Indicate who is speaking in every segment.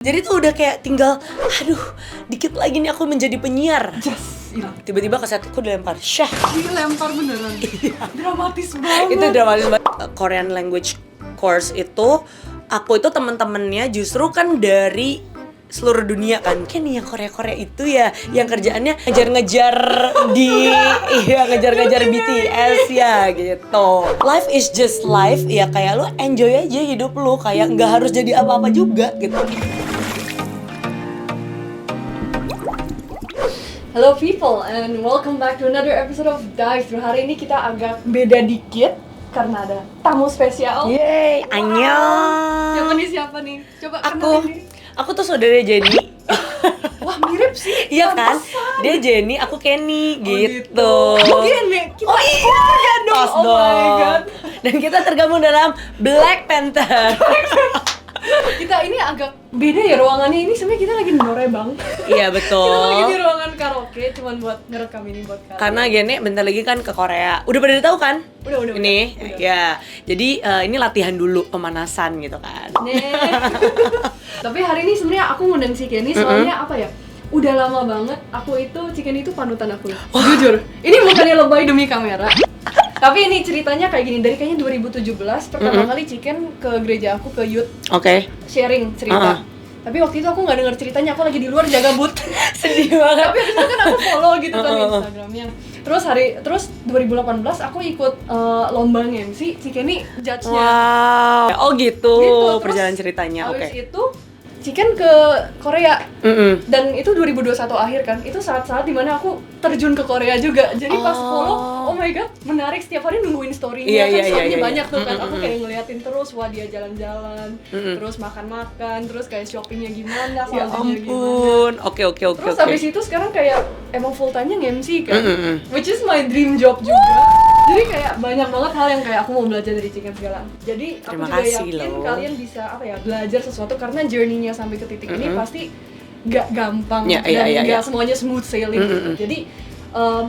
Speaker 1: Jadi tuh udah kayak tinggal, aduh, dikit lagi nih aku menjadi penyiar.
Speaker 2: Hilang.
Speaker 1: Tiba-tiba kasetku dilempar, syah.
Speaker 2: Dilempar beneran. Dramatis banget.
Speaker 1: Itu dramatis banget. Korean language course itu, aku itu temen-temennya justru kan dari seluruh dunia kan. Kan yang Korea-Korea itu ya, yang kerjaannya ngejar-ngejar ngejar-ngejar BTS ya gitu. Life is just life, ya kayak lu enjoy aja hidup lu, kayak nggak harus jadi apa-apa juga gitu.
Speaker 2: Hello people and welcome back to another episode of Dive Through. Hari ini kita agak beda dikit karena ada tamu spesial.
Speaker 1: Yeay, annyeong.
Speaker 2: Siapa nih? Coba
Speaker 1: Aku
Speaker 2: kenalin diri.
Speaker 1: Aku tuh saudara Jenny.
Speaker 2: Wah, mirip sih.
Speaker 1: Iya kan?
Speaker 2: Pantesan.
Speaker 1: Dia Jenny, aku Kenny gitu.
Speaker 2: Oh gini, kita keluarga dong.
Speaker 1: Tos
Speaker 2: Oh my
Speaker 1: dong.
Speaker 2: god.
Speaker 1: Dan kita tergabung dalam Black Panther.
Speaker 2: Kita ini agak beda ya ruangannya. Ini sebenarnya kita lagi di Norebang.
Speaker 1: Iya
Speaker 2: Kita lagi di
Speaker 1: betul.
Speaker 2: ruangan karaoke cuman buat ngerekam ini buat kalian.
Speaker 1: Karena Jenny bentar lagi kan ke Korea. Udah pada tahu kan?
Speaker 2: Udah.
Speaker 1: Ini
Speaker 2: Udah.
Speaker 1: ya. Jadi ini latihan dulu, pemanasan gitu kan.
Speaker 2: Nih. Tapi hari ini sebenarnya aku ngundang si Kenny soalnya apa ya? Udah lama banget aku itu Kenny itu panutan aku. Jujur. Ini bukannya lebay demi kamera. Tapi ini ceritanya kayak gini, dari kayaknya 2017 pertama kali Chicken ke gereja aku, ke youth
Speaker 1: Oke.
Speaker 2: sharing cerita. Tapi waktu itu aku nggak denger ceritanya, aku lagi di luar jaga booth.
Speaker 1: Sedih banget.
Speaker 2: Tapi habis itu kan aku follow gitu kan Instagramnya. Terus 2018 aku ikut lomba MC, Kenny judge-nya.
Speaker 1: Wow. Oh gitu,
Speaker 2: Terus
Speaker 1: perjalanan ceritanya. Oke.
Speaker 2: Habis itu Chicken ke Korea. Dan itu 2021 akhir kan, itu saat-saat dimana aku terjun ke Korea juga. Jadi pas follow, oh my god, menarik, setiap hari nungguin story-nya.
Speaker 1: Iya,
Speaker 2: kan story-nya
Speaker 1: iya.
Speaker 2: banyak tuh kan, aku kayak ngeliatin terus, wah dia jalan-jalan, terus makan-makan, terus kayak shoppingnya gimana,
Speaker 1: Ya
Speaker 2: culture-nya gimana.
Speaker 1: ampun. Oke.
Speaker 2: Terus habis itu sekarang kayak emang full time-nya nge-MC kan, which is my dream job juga. Jadi kayak banyak banget hal yang kayak aku mau belajar dari Chicken segala. Jadi aku
Speaker 1: Terima
Speaker 2: juga
Speaker 1: kasih
Speaker 2: yakin
Speaker 1: loh.
Speaker 2: kalian bisa belajar sesuatu karena journey-nya sampai ke titik ini pasti gak gampang
Speaker 1: Ya,
Speaker 2: dan
Speaker 1: iya.
Speaker 2: gak semuanya smooth sailing gitu. Jadi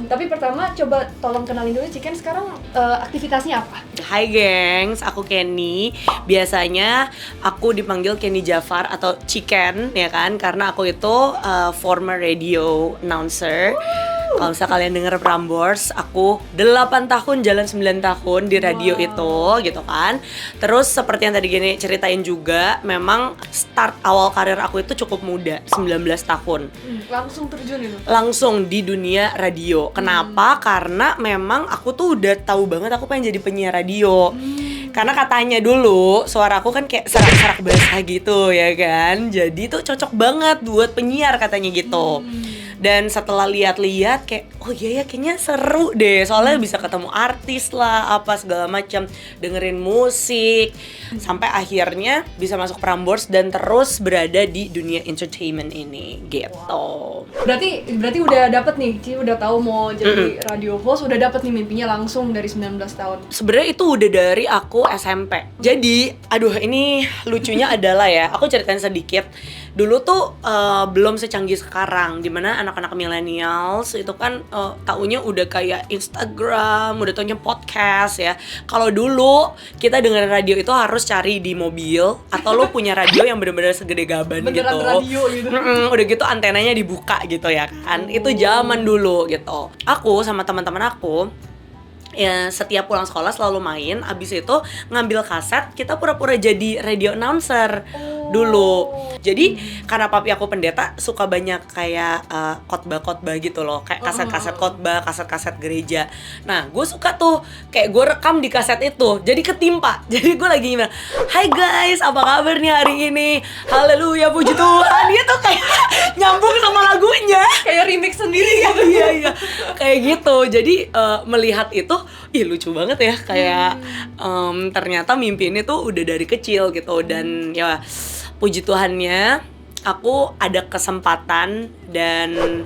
Speaker 2: tapi pertama coba tolong kenalin dulu Chicken sekarang aktivitasnya apa?
Speaker 1: Hai gengs, aku Kenny. Biasanya aku dipanggil Kenny Jafar atau Chicken ya kan, karena aku itu former radio announcer. Kalau misalnya kalian denger Prambors, aku 8 tahun jalan 9 tahun di radio itu gitu kan. Terus seperti yang tadi Gini ceritain juga, memang start awal karir aku itu cukup muda, 19 tahun.
Speaker 2: Langsung terjun itu?
Speaker 1: Langsung di dunia radio. Kenapa? Karena memang aku tuh udah tahu banget aku pengen jadi penyiar radio. Karena katanya dulu suara aku kan kayak serak-serak basah gitu ya kan. Jadi tuh cocok banget buat penyiar katanya gitu. Dan setelah lihat-lihat kayak oh iya ya kayaknya seru deh. Soalnya bisa ketemu artis lah, apa segala macam, dengerin musik, sampai akhirnya bisa masuk Prambors dan terus berada di dunia entertainment ini gitu.
Speaker 2: Berarti udah dapet nih, Ci udah tahu mau jadi radio host, udah dapet nih mimpinya langsung dari 19 tahun.
Speaker 1: Sebenarnya itu udah dari aku SMP. Jadi, aduh ini lucunya adalah ya, aku ceritain sedikit. Dulu tuh belum secanggih sekarang, dimana anak-anak millennials itu kan taunya udah kayak Instagram, udah taunya podcast ya. Kalau dulu kita dengerin radio itu harus cari di mobil, atau lo punya radio yang bener-bener segede gaban
Speaker 2: Beneran
Speaker 1: gitu.
Speaker 2: radio gitu.
Speaker 1: Udah gitu antenanya dibuka gitu ya kan. Itu zaman dulu gitu. Aku sama teman-teman aku ya setiap pulang sekolah selalu main, abis itu ngambil kaset, kita pura-pura jadi radio announcer dulu. Jadi karena papi aku pendeta, suka banyak kayak khotbah-khotbah gitu loh, kayak kaset-kaset khotbah, kaset-kaset gereja. Nah gue suka tuh kayak gue rekam di kaset itu, jadi ketimpa. Jadi gue lagi bilang, hai guys, apa kabar nih hari ini? Haleluya, puji Tuhan. Dia tuh kayak nyambung sama lagunya,
Speaker 2: Kayak remix sendiri gitu.
Speaker 1: iya kayak gitu. Jadi melihat itu lucu banget ya, kayak ternyata mimpi ini tuh udah dari kecil gitu. Dan ya puji Tuhannya aku ada kesempatan dan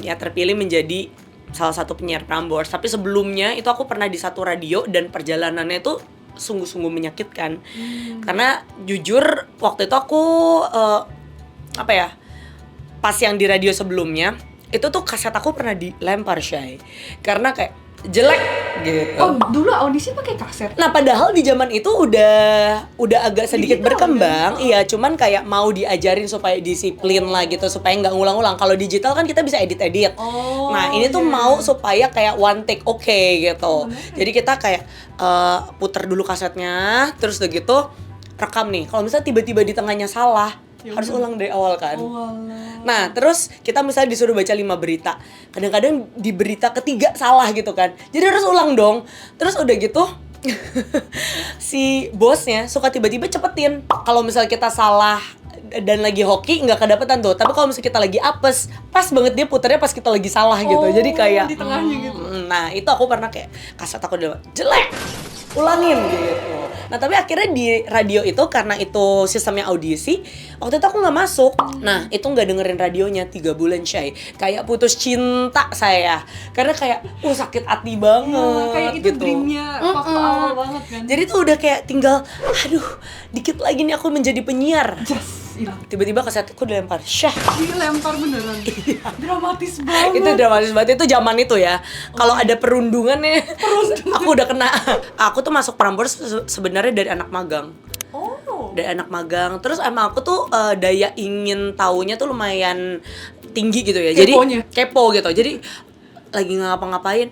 Speaker 1: ya terpilih menjadi salah satu penyiar Prambors. Tapi sebelumnya itu aku pernah di satu radio dan perjalanannya itu sungguh-sungguh menyakitkan. Karena jujur waktu itu aku pas yang di radio sebelumnya itu tuh kaset aku pernah dilempar, Shay. Karena kayak jelek gitu.
Speaker 2: Oh, dulu audisi pakai kaset.
Speaker 1: Nah, padahal di zaman itu udah agak sedikit
Speaker 2: Digital,
Speaker 1: berkembang,
Speaker 2: kan?
Speaker 1: iya, cuman kayak mau diajarin supaya disiplin lah gitu, supaya nggak ngulang-ulang. Kalau digital kan kita bisa edit-edit.
Speaker 2: Oh,
Speaker 1: Nah, ini tuh
Speaker 2: iya.
Speaker 1: mau supaya kayak one take gitu.
Speaker 2: Menarik.
Speaker 1: Jadi kita kayak puter dulu kasetnya, terus udah gitu rekam nih. Kalau misalnya tiba-tiba di tengahnya salah,
Speaker 2: Ya
Speaker 1: harus
Speaker 2: udah.
Speaker 1: ulang dari awal kan.
Speaker 2: Oh, alah.
Speaker 1: Nah, terus kita misalnya disuruh baca 5 berita. Kadang-kadang di berita ketiga salah gitu kan. Jadi harus ulang dong. Terus udah gitu si bosnya suka tiba-tiba cepetin. Kalau misalnya kita salah dan lagi hoki nggak kedapetan tuh. Tapi kalau misalnya kita lagi apes, pas banget dia putarnya pas kita lagi salah gitu.
Speaker 2: Oh,
Speaker 1: Jadi kayak
Speaker 2: di tengahnya gitu.
Speaker 1: Nah, itu aku pernah kayak kaset aku udah jelek. Ulangin gitu. Nah, tapi akhirnya di radio itu karena itu sistemnya audisi, waktu itu aku nggak masuk. Nah, itu nggak dengerin radionya 3 bulan, Shay. Kayak putus cinta saya. Karena kayak sakit hati banget
Speaker 2: Nah, kayak itu
Speaker 1: gitu.
Speaker 2: dreamnya waktu awal banget kan.
Speaker 1: Jadi tuh udah kayak tinggal aduh, dikit lagi nih aku menjadi penyiar.
Speaker 2: Jas, hilang.
Speaker 1: Tiba-tiba kasetku dilempar. Syah.
Speaker 2: Dilempar beneran. Dramatis banget.
Speaker 1: Itu dramatis banget, itu zaman itu ya. Kalau ada perundungan nih, aku udah kena. Aku tuh masuk Prambors sebenarnya dari anak magang.
Speaker 2: Oh.
Speaker 1: Dari anak magang. Terus emang aku tuh daya ingin taunya tuh lumayan tinggi gitu ya.
Speaker 2: Keponya.
Speaker 1: Jadi kepo gitu. Jadi lagi ngapa-ngapain,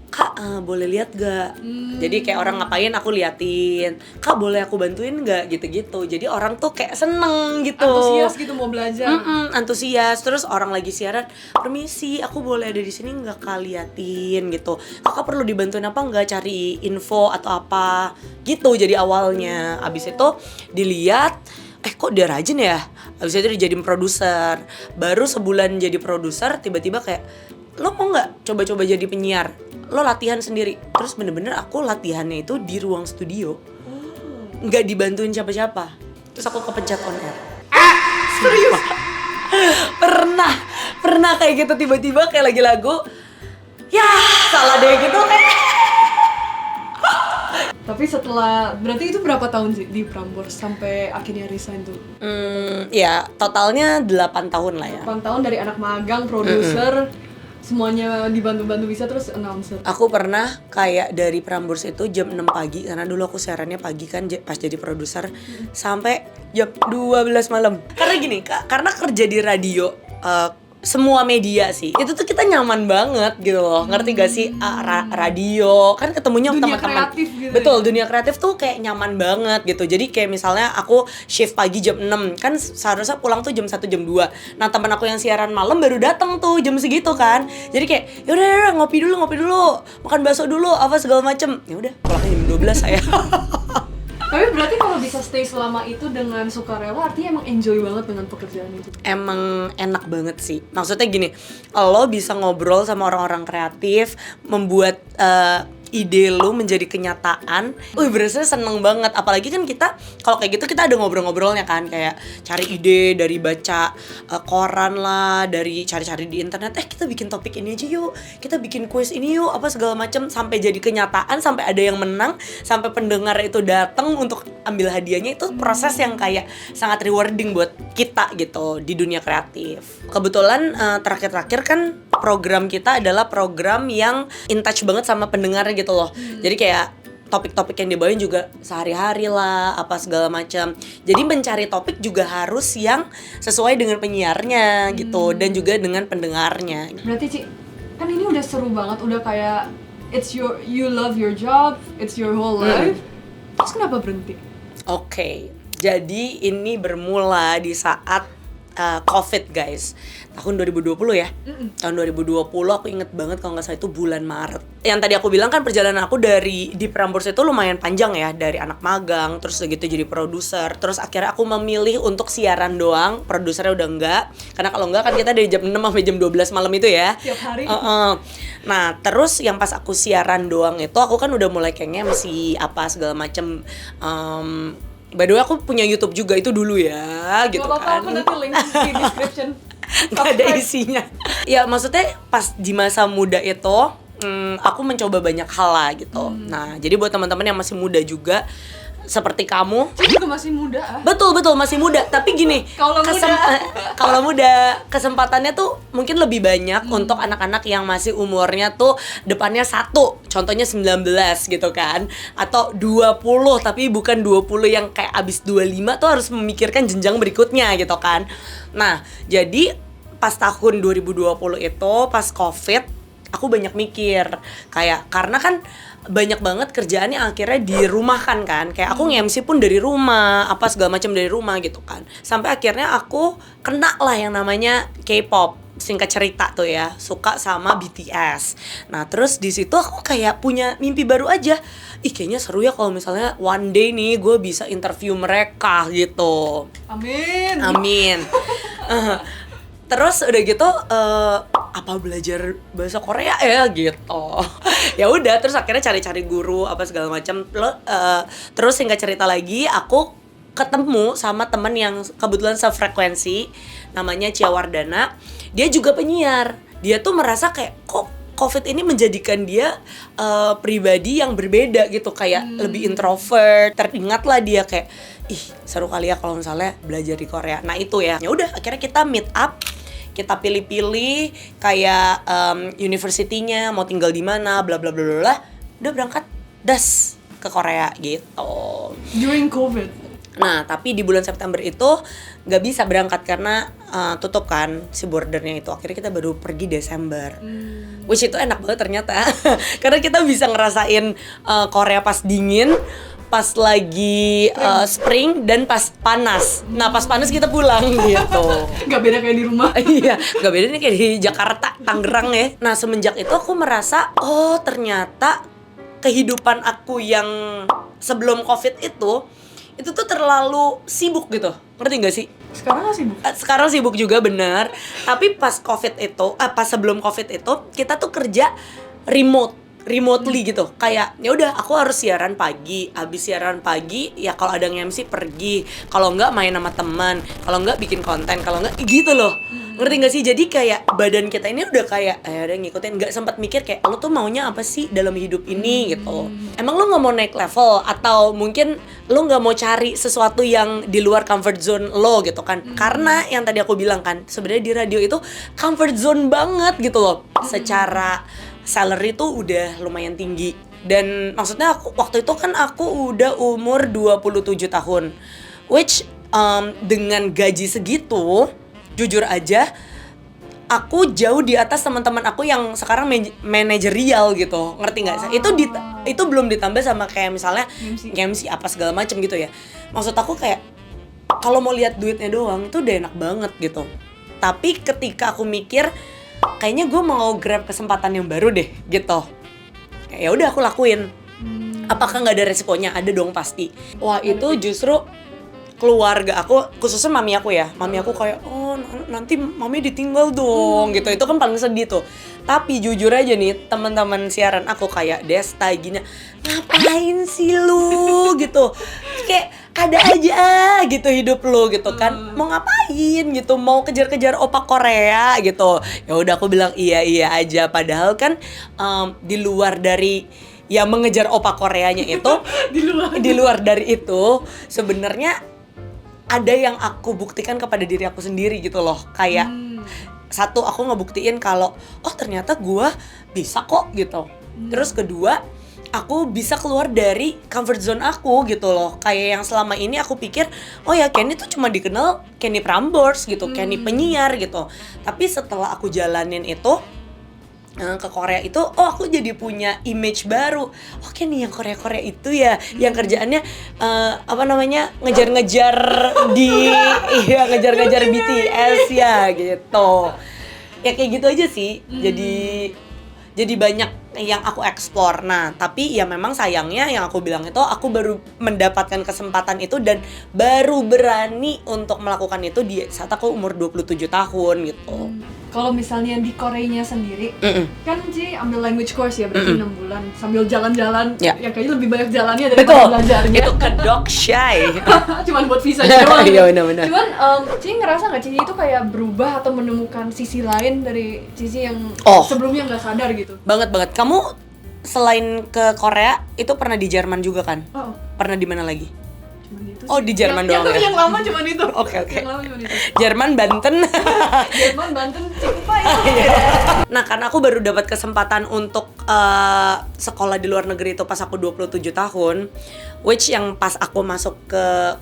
Speaker 1: Kak, boleh lihat gak? Jadi kayak orang ngapain aku liatin. Kak, boleh aku bantuin gak? Gitu-gitu. Jadi orang tuh kayak seneng gitu.
Speaker 2: Antusias gitu mau belajar.
Speaker 1: Antusias. Terus orang lagi siaran, permisi, aku boleh ada di sini nggak Kak, liatin gitu. Kakak perlu dibantuin apa nggak, cari info atau apa gitu. Jadi awalnya, abis itu dilihat, kok dia rajin ya. Abis itu dijadiin produser. Baru sebulan jadi produser, tiba-tiba kayak, lo mau nggak coba-coba jadi penyiar? Lo latihan sendiri. Terus bener-bener aku latihannya itu di ruang studio, nggak dibantuin siapa-siapa. Terus aku kepencet on air.
Speaker 2: Serius?
Speaker 1: pernah kayak gitu, tiba-tiba kayak lagi lagu, ya salah deh gitu kayak.
Speaker 2: Tapi setelah, berarti itu berapa tahun sih di Prambors sampai akhirnya resign tuh?
Speaker 1: Ya totalnya 8 tahun lah ya.
Speaker 2: 8 tahun dari anak magang, produser, semuanya dibantu-bantu bisa, terus announcer.
Speaker 1: Aku pernah kayak dari Prambors itu jam 6 pagi, karena dulu aku siarannya pagi kan pas jadi produser, sampai jam 12 malam. Karena gini, karena kerja di radio, semua media sih, itu tuh kita nyaman banget gitu loh. Ngerti gak sih? Radio kan ketemunya sama
Speaker 2: Dunia
Speaker 1: teman-teman.
Speaker 2: kreatif gitu.
Speaker 1: Betul, dunia kreatif tuh kayak nyaman banget gitu. Jadi kayak misalnya aku shift pagi jam 6, kan seharusnya pulang tuh jam 1 jam 2. Nah, teman aku yang siaran malam baru datang tuh jam segitu kan. Jadi kayak yaudah ngopi dulu, makan bakso dulu, apa segala macem. Ya udah, pulangnya jam 12 saya.
Speaker 2: Tapi berarti kalau bisa stay selama itu dengan sukarela, artinya emang enjoy banget dengan pekerjaan itu.
Speaker 1: Emang enak banget sih. Maksudnya gini, lo bisa ngobrol sama orang-orang kreatif, membuat ide lo menjadi kenyataan. Berasa seneng banget. Apalagi kan kita, kalau kayak gitu kita ada ngobrol-ngobrolnya kan. Kayak cari ide dari baca koran lah, dari cari-cari di internet. Kita bikin topik ini aja yuk, kita bikin kuis ini yuk, apa segala macam, sampai jadi kenyataan, sampai ada yang menang, sampai pendengar itu datang untuk ambil hadiahnya. Itu proses yang kayak sangat rewarding buat kita gitu di dunia kreatif. Kebetulan terakhir-terakhir kan program kita adalah program yang in touch banget sama pendengarnya gitu loh. Jadi kayak topik-topik yang dibawain juga sehari-hari lah, apa segala macam. Jadi mencari topik juga harus yang sesuai dengan penyiarnya gitu, dan juga dengan pendengarnya.
Speaker 2: Berarti Ci, kan ini udah seru banget, udah kayak you love your job, it's your whole life. Terus kenapa berhenti?
Speaker 1: Oke, jadi ini bermula di saat COVID guys, tahun 2020 ya. Tahun 2020 aku inget banget, kalau nggak salah itu bulan Maret. Yang tadi aku bilang kan perjalanan aku di Prambors itu lumayan panjang ya, dari anak magang, terus gitu jadi produser, terus akhirnya aku memilih untuk siaran doang, produsernya udah enggak. Karena kalau enggak kan kita dari jam 6 sampai jam 12 malam itu ya.
Speaker 2: Tiap hari.
Speaker 1: Nah, terus yang pas aku siaran doang itu, aku kan udah mulai kayaknya masih apa segala macem. By the way, aku punya YouTube juga itu dulu ya, gitu
Speaker 2: Gak apa-apa,
Speaker 1: kan.
Speaker 2: aku nanti link di description.
Speaker 1: Gak ada isinya. Ya maksudnya pas di masa muda itu, aku mencoba banyak hal lah gitu. Nah, jadi buat teman-teman yang masih muda juga, seperti kamu.
Speaker 2: Cici juga masih muda.
Speaker 1: Betul masih muda. Tapi gini, kaulah muda, kesempatannya tuh mungkin lebih banyak untuk anak-anak yang masih umurnya tuh depannya 1, contohnya 19 gitu kan, atau 20 tapi bukan 20 yang kayak abis 25 tuh harus memikirkan jenjang berikutnya gitu kan. Nah, jadi pas tahun 2020 itu pas Covid, aku banyak mikir kayak, karena kan banyak banget kerjaannya akhirnya dirumahkan kan, kayak aku nge-MC pun dari rumah, apa segala macam dari rumah gitu kan, sampai akhirnya aku kena lah yang namanya K-pop, singkat cerita tuh ya, suka sama BTS. Nah terus di situ aku kayak punya mimpi baru aja, kayaknya seru ya kalau misalnya one day nih gue bisa interview mereka gitu. Amin. Terus udah gitu apa belajar bahasa Korea ya gitu. Ya udah, terus akhirnya cari-cari guru apa segala macam. Terus singkat cerita lagi, aku ketemu sama teman yang kebetulan sefrekuensi, namanya Cia Wardana. Dia juga penyiar. Dia tuh merasa kayak kok Covid ini menjadikan dia pribadi yang berbeda gitu, kayak lebih introvert. Teringatlah dia kayak, seru kali ya kalau misalnya belajar di Korea. Nah itu ya. Ya udah, akhirnya kita meet up. Kita pilih-pilih kayak university-nya mau tinggal di mana, bla bla bla bla. Udah berangkat das ke Korea gitu.
Speaker 2: During COVID.
Speaker 1: Nah, tapi di bulan September itu nggak bisa berangkat karena tutup kan si bordernya itu. Akhirnya kita baru pergi Desember. Which itu enak banget ternyata. Karena kita bisa ngerasain Korea pas dingin, pas lagi spring, dan pas panas. Nah pas panas kita pulang gitu.
Speaker 2: Gak beda kayak di rumah.
Speaker 1: Iya, gak beda nih kayak di Jakarta, Tangerang ya. Nah semenjak itu aku merasa, oh ternyata kehidupan aku yang sebelum Covid itu tuh terlalu sibuk gitu. Ngerti gak sih?
Speaker 2: Sekarang gak sibuk?
Speaker 1: Sekarang sibuk juga bener. Tapi pas Covid itu, pas sebelum Covid itu, kita tuh kerja remotely gitu. Kayak ya udah, aku harus siaran pagi. Habis siaran pagi ya kalau ada nge-MC pergi, kalau enggak main sama teman, kalau enggak bikin konten, kalau enggak gitu loh. Ngerti gak sih? Jadi kayak badan kita ini udah kayak udah ngikutin, nggak sempat mikir kayak lo tuh maunya apa sih dalam hidup ini gitu. Emang lo nggak mau naik level, atau mungkin lo nggak mau cari sesuatu yang di luar comfort zone lo gitu kan. Karena yang tadi aku bilang kan, sebenarnya di radio itu comfort zone banget gitu loh. Secara salary tuh udah lumayan tinggi. Dan maksudnya waktu itu kan aku udah umur 27 tahun. Which dengan gaji segitu, jujur aja aku jauh di atas teman-teman aku yang sekarang manajerial gitu. Ngerti nggak sih? Itu belum ditambah sama kayak misalnya MC apa segala macam gitu ya. Maksud aku kayak kalau mau lihat duitnya doang itu udah enak banget gitu. Tapi ketika aku mikir kayaknya gue mau grab kesempatan yang baru deh gitu, ya udah aku lakuin. Apakah nggak ada resikonya? Ada dong pasti. Wah itu justru keluarga aku, khususnya mami aku ya, mami aku kayak nanti mami ditinggal dong gitu. Itu kan paling sedih tuh. Tapi jujur aja nih, teman-teman siaran aku kayak Desta gini, ngapain sih lu gitu, kayak ada aja gitu hidup lu gitu kan, mau ngapain gitu, mau kejar-kejar opa Korea gitu. Ya udah aku bilang iya aja, padahal kan di luar dari ya mengejar opa Koreanya itu di luar dari itu sebenarnya ada yang aku buktikan kepada diri aku sendiri gitu loh. Kayak satu, aku ngebuktiin kalau ternyata gue bisa kok gitu. Terus kedua, aku bisa keluar dari comfort zone aku gitu loh. Kayak yang selama ini aku pikir, ya Kenny tuh cuma dikenal Kenny Prambors gitu, Kenny penyiar gitu. Tapi setelah aku jalanin itu ke Korea itu, aku jadi punya image baru. Oke nih yang Korea itu ya, yang kerjaannya ngejar-ngejar ngejar-ngejar BTS ya gitu. Ya kayak gitu aja sih. Jadi banyak yang aku explore. Nah, tapi ya memang sayangnya yang aku bilang itu, aku baru mendapatkan kesempatan itu dan baru berani untuk melakukan itu di saat aku umur 27 tahun gitu.
Speaker 2: Kalau misalnya di Koreanya sendiri, kan Ci ambil language course ya, berarti 6 bulan sambil jalan-jalan, yang kayaknya lebih banyak jalannya daripada belajarnya.
Speaker 1: Itu kedok shy.
Speaker 2: Cuman buat visa doang.
Speaker 1: Iya benar-benar.
Speaker 2: Cuman Ci ngerasa nggak Ci itu kayak berubah atau menemukan sisi lain dari Cici yang sebelumnya nggak sadar gitu?
Speaker 1: Banget. Kamu selain ke Korea itu pernah di Jerman juga kan? Pernah di mana lagi?
Speaker 2: itu
Speaker 1: Oh, di Jerman doang ya?
Speaker 2: Yang lama cuma itu.
Speaker 1: Oke.
Speaker 2: Yang lama cuma itu.
Speaker 1: Jerman, Banten.
Speaker 2: Jerman, Banten, Cikupa itu.
Speaker 1: Nah, karena aku baru dapat kesempatan untuk sekolah di luar negeri itu pas aku 27 tahun, which yang pas aku masuk ke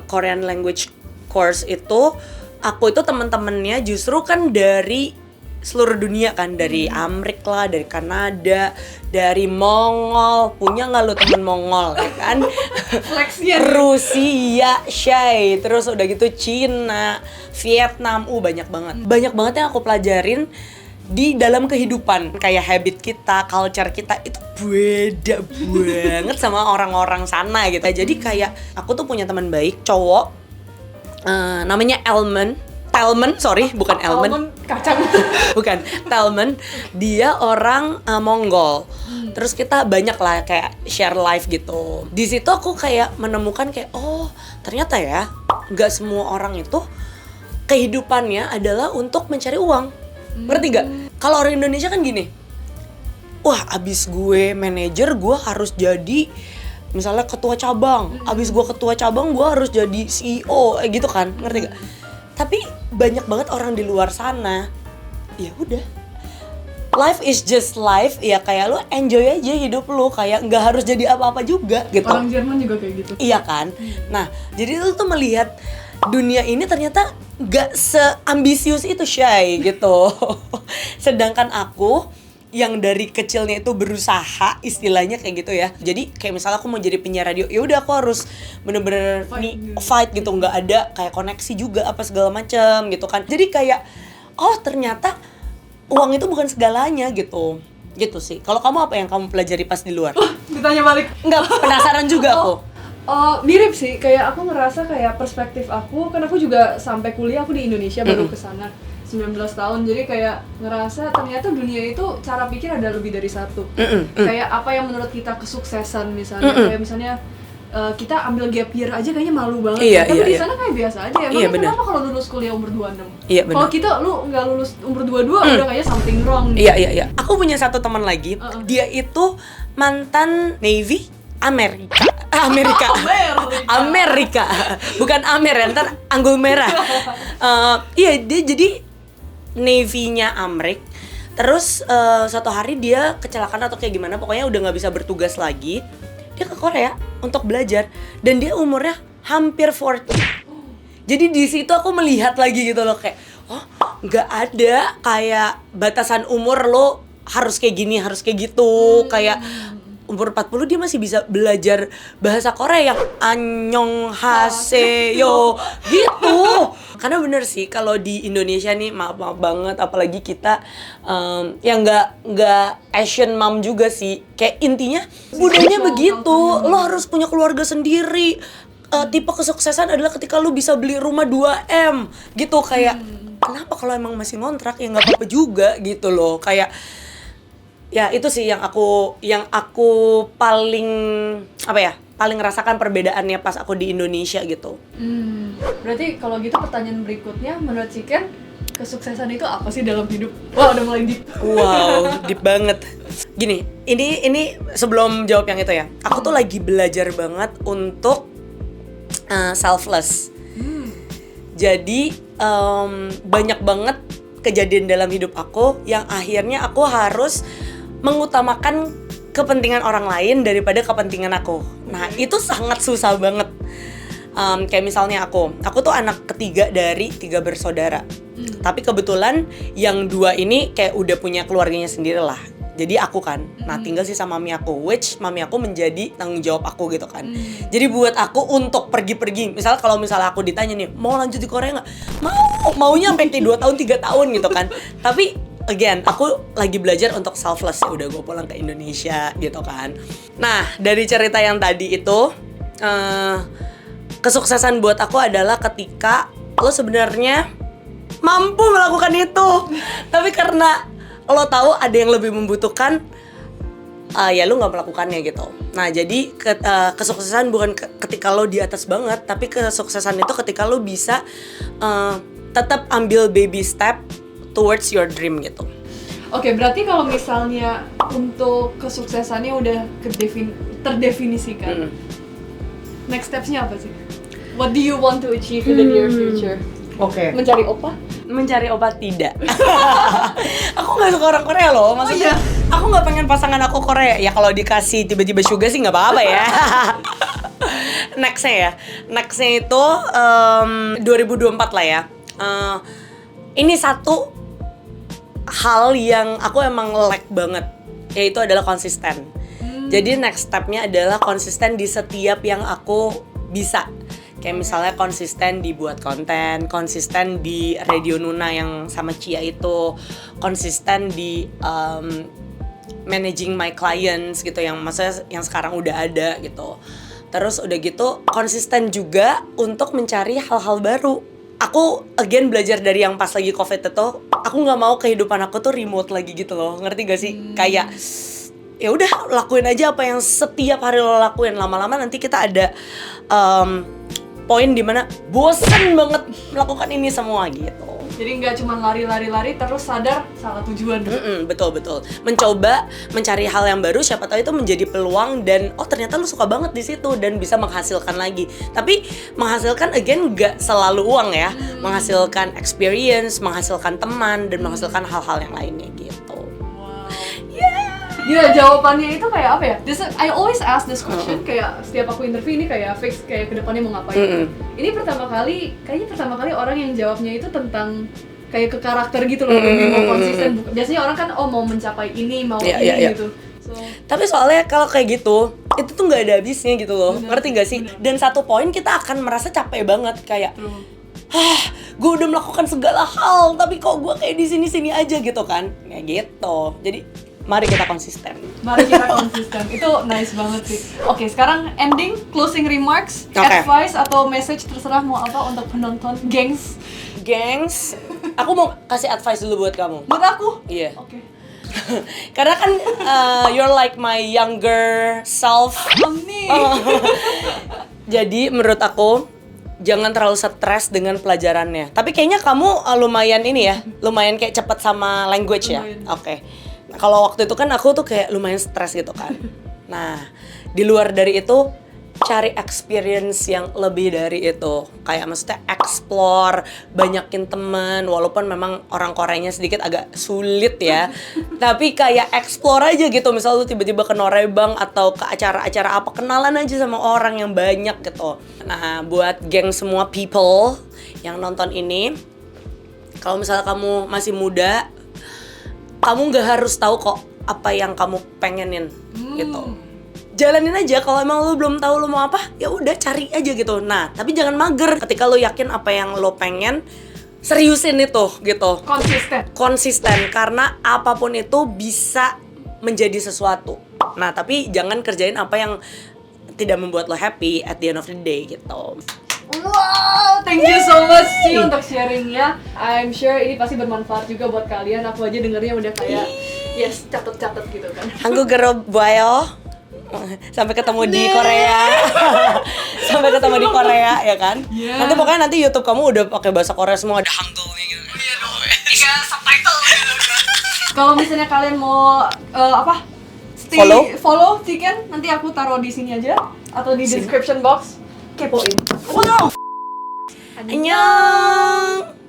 Speaker 1: Korean language course itu, aku itu temen-temennya justru kan dari seluruh dunia kan, dari Amerika lah, dari Kanada, dari Mongol. Punya nggak lu temen Mongol ya kan?
Speaker 2: Flexnya.
Speaker 1: Rusia, Shay, terus udah gitu Cina, Vietnam, banyak banget. Banyak banget yang aku pelajarin di dalam kehidupan, kayak habit kita, culture kita itu beda banget sama orang-orang sana gitu. Jadi kayak aku tuh punya teman baik cowok, namanya Telman, sorry, bukan Elman.
Speaker 2: Almond kacang.
Speaker 1: Bukan, Telman. Dia orang Mongol. Terus kita banyak lah kayak share life gitu. Di situ aku kayak menemukan kayak, oh ternyata ya nggak semua orang itu kehidupannya adalah untuk mencari uang. Ngerti gak? Kalau orang Indonesia kan gini, wah abis gue manajer gue harus jadi misalnya ketua cabang. Abis gue ketua cabang gue harus jadi CEO, gitu kan, ngerti gak? Tapi banyak banget orang di luar sana, ya udah, life is just life, ya kayak lo enjoy aja hidup lo, kayak nggak harus jadi apa-apa juga gitu.
Speaker 2: Orang Jerman juga kayak gitu.
Speaker 1: Iya kan? Nah, jadi lo tuh melihat dunia ini ternyata nggak seambisius itu, Shay, gitu. Sedangkan aku yang dari kecilnya itu berusaha, istilahnya kayak gitu ya. Jadi kayak misalnya aku mau jadi penyiar radio, ya udah aku harus bener-bener fight gitu, nggak ada kayak koneksi juga apa segala macam gitu kan. Jadi kayak oh ternyata uang itu bukan segalanya gitu. Gitu sih. Kalau kamu apa yang kamu pelajari pas di luar?
Speaker 2: Ditanya balik.
Speaker 1: Enggak, penasaran juga aku.
Speaker 2: Mirip sih, kayak aku ngerasa kayak perspektif aku, kan aku juga sampai kuliah aku di Indonesia baru kesana 19 tahun, jadi kayak ngerasa ternyata dunia itu cara pikir ada lebih dari satu. Kayak apa yang menurut kita kesuksesan misalnya, kayak misalnya kita ambil gap year aja kayaknya malu banget.
Speaker 1: Iya,
Speaker 2: tapi
Speaker 1: iya,
Speaker 2: di
Speaker 1: iya.
Speaker 2: sana kayak biasa aja. Emangnya
Speaker 1: Iya, bener.
Speaker 2: kenapa kalau lulus kuliah umur 26?
Speaker 1: Iya, bener.
Speaker 2: Kalau kita lu nggak lulus umur 22 udah kayaknya something wrong nih.
Speaker 1: Iya. Aku punya satu teman lagi, dia itu mantan Navy Amerika. Bukan Amer ya, ntar Anggul Merah. Iya, dia jadi Navy-nya Amrik. Terus suatu hari dia kecelakaan atau kayak gimana, pokoknya udah nggak bisa bertugas lagi. Dia ke Korea untuk belajar dan dia umurnya hampir 40. Jadi di situ aku melihat lagi gitu loh, kayak oh nggak ada kayak batasan umur lo harus kayak gini, harus kayak gitu. Kayak umur 40 dia masih bisa belajar bahasa Korea yang annyeonghaseyo gitu. Karena bener sih kalau di Indonesia nih, maaf banget, apalagi kita yang nggak Asian mom juga sih, kayak intinya budayanya begitu, lo harus punya keluarga sendiri. Tipe kesuksesan adalah ketika lo bisa beli rumah 2M gitu. Kayak kenapa kalau emang masih ngontrak ya nggak apa-apa juga gitu loh. Kayak ya itu sih yang aku paling paling rasakan perbedaannya pas aku di Indonesia gitu.
Speaker 2: Berarti kalau gitu pertanyaan berikutnya, menurut Chicken, kesuksesan itu apa sih dalam hidup? Wah, udah mulai deep.
Speaker 1: Wow, deep banget. Gini, ini sebelum jawab yang itu ya, aku tuh lagi belajar banget untuk selfless. Jadi banyak banget kejadian dalam hidup aku yang akhirnya aku harus mengutamakan kepentingan orang lain daripada kepentingan aku. Nah, itu sangat susah banget. Kayak misalnya aku tuh anak ketiga dari 3 bersaudara. Tapi kebetulan yang 2 ini kayak udah punya keluarganya sendiri lah. Jadi aku kan, nah tinggal sih sama mami aku, which mami aku menjadi tanggung jawab aku gitu kan. Jadi buat aku untuk pergi-pergi, kalau misalnya aku ditanya nih, mau lanjut di Korea nggak? Maunya sampai 2 tahun, 3 tahun gitu kan. Tapi again, aku lagi belajar untuk selfless, ya udah gue pulang ke Indonesia gitu kan. Nah, dari cerita yang tadi itu, kesuksesan buat aku adalah ketika lo sebenarnya mampu melakukan itu, tapi karena lo tahu ada yang lebih membutuhkan, ya lo nggak melakukannya gitu. Nah, jadi kesuksesan bukan ketika lo di atas banget, tapi kesuksesan itu ketika lo bisa tetap ambil baby step towards your dream gitu.
Speaker 2: Oke, berarti kalau misalnya untuk kesuksesannya udah terdefinisikan, next stepsnya apa sih? What do you want to achieve in the near future?
Speaker 1: Oke.
Speaker 2: Mencari opa?
Speaker 1: Mencari obat tidak. Aku nggak suka orang Korea loh, maksudnya aku nggak pengen pasangan aku Korea. Ya kalau dikasih tiba-tiba suga sih nggak apa-apa ya. Nextnya itu 2024 lah ya. Ini satu hal yang aku emang like banget, yaitu adalah konsisten. Jadi next stepnya adalah konsisten di setiap yang aku bisa. Kayak misalnya konsisten dibuat konten, konsisten di Radio Nuna yang sama Cia itu, konsisten di managing my clients gitu, yang maksudnya yang sekarang udah ada gitu. Terus udah gitu konsisten juga untuk mencari hal-hal baru. Aku again belajar dari yang pas lagi COVID itu, aku nggak mau kehidupan aku tuh remote lagi gitu loh, ngerti gak sih? Kayak ya udah lakuin aja apa yang setiap hari lo lakuin. Lama-lama nanti kita ada poin dimana bosen banget melakukan ini semua gitu.
Speaker 2: Jadi nggak cuma lari terus sadar salah tujuan.
Speaker 1: Betul. Mencoba mencari hal yang baru, siapa tahu itu menjadi peluang dan oh ternyata lu suka banget di situ dan bisa menghasilkan lagi. Tapi menghasilkan again nggak selalu uang ya. Menghasilkan experience, menghasilkan teman dan menghasilkan hal-hal yang lainnya gitu.
Speaker 2: Wow.
Speaker 1: Yeah.
Speaker 2: Ya jawabannya itu kayak apa ya? I always ask this question kayak setiap aku interview ini kayak fix kayak kedepannya mau ngapain. Ini kayaknya pertama kali orang yang jawabnya itu tentang kayak ke karakter gitu loh, lebih mau konsisten. Biasanya orang kan mau mencapai ini, mau ini gitu. So,
Speaker 1: tapi soalnya kalau kayak gitu, itu tuh nggak ada habisnya gitu loh, ngerti nggak sih? Dan satu poin kita akan merasa capek banget kayak, gue udah melakukan segala hal, tapi kok gue kayak di sini aja gitu kan? Ya gitu. Jadi mari kita konsisten.
Speaker 2: Itu nice banget sih. Oke, sekarang ending, closing remarks,
Speaker 1: Okay.
Speaker 2: advice atau message terserah mau apa untuk penonton, gengs.
Speaker 1: Aku mau kasih advice dulu buat kamu.
Speaker 2: Buat aku?
Speaker 1: Iya.
Speaker 2: Oke.
Speaker 1: Karena kan you're like my younger self.
Speaker 2: Amin.
Speaker 1: Jadi menurut aku jangan terlalu stres dengan pelajarannya. Tapi kayaknya kamu lumayan ini ya, lumayan kayak cepet sama language ya. Oke. Nah, kalau waktu itu kan aku tuh kayak lumayan stres gitu kan. Nah, di luar dari itu cari experience yang lebih dari itu. Kayak maksudnya explore, banyakin temen, walaupun memang orang Koreanya sedikit agak sulit ya. Tapi kayak explore aja gitu. Misal lu tiba-tiba ke Norebang atau ke acara-acara apa, kenalan aja sama orang yang banyak gitu. Nah, buat geng semua people yang nonton ini, kalau misalnya kamu masih muda, kamu nggak harus tahu kok apa yang kamu pengenin gitu. Jalanin aja, kalau emang lu belum tahu lu mau apa, ya udah cari aja gitu. Nah, tapi jangan mager. Ketika lu yakin apa yang lu pengen, seriusin itu gitu. Konsisten karena apapun itu bisa menjadi sesuatu. Nah, tapi jangan kerjain apa yang tidak membuat lo happy at the end of the day gitu.
Speaker 2: Wow, thank you so much sih untuk sharingnya. I'm sure ini pasti bermanfaat juga buat kalian. Aku aja dengernya udah kayak yes, catet gitu kan.
Speaker 1: Hanggu gero boyo. Sampai ketemu di Korea. Sampai ketemu di Korea ya kan?
Speaker 2: Yeah.
Speaker 1: Nanti pokoknya nanti YouTube kamu udah pakai bahasa Korea semua, ada Hangulnya gitu. Iya, subtitle gitu kan.
Speaker 2: Kalau misalnya kalian mau follow Chicken, nanti aku taruh di sini aja atau di description box. Kepoin.
Speaker 1: Annyeong.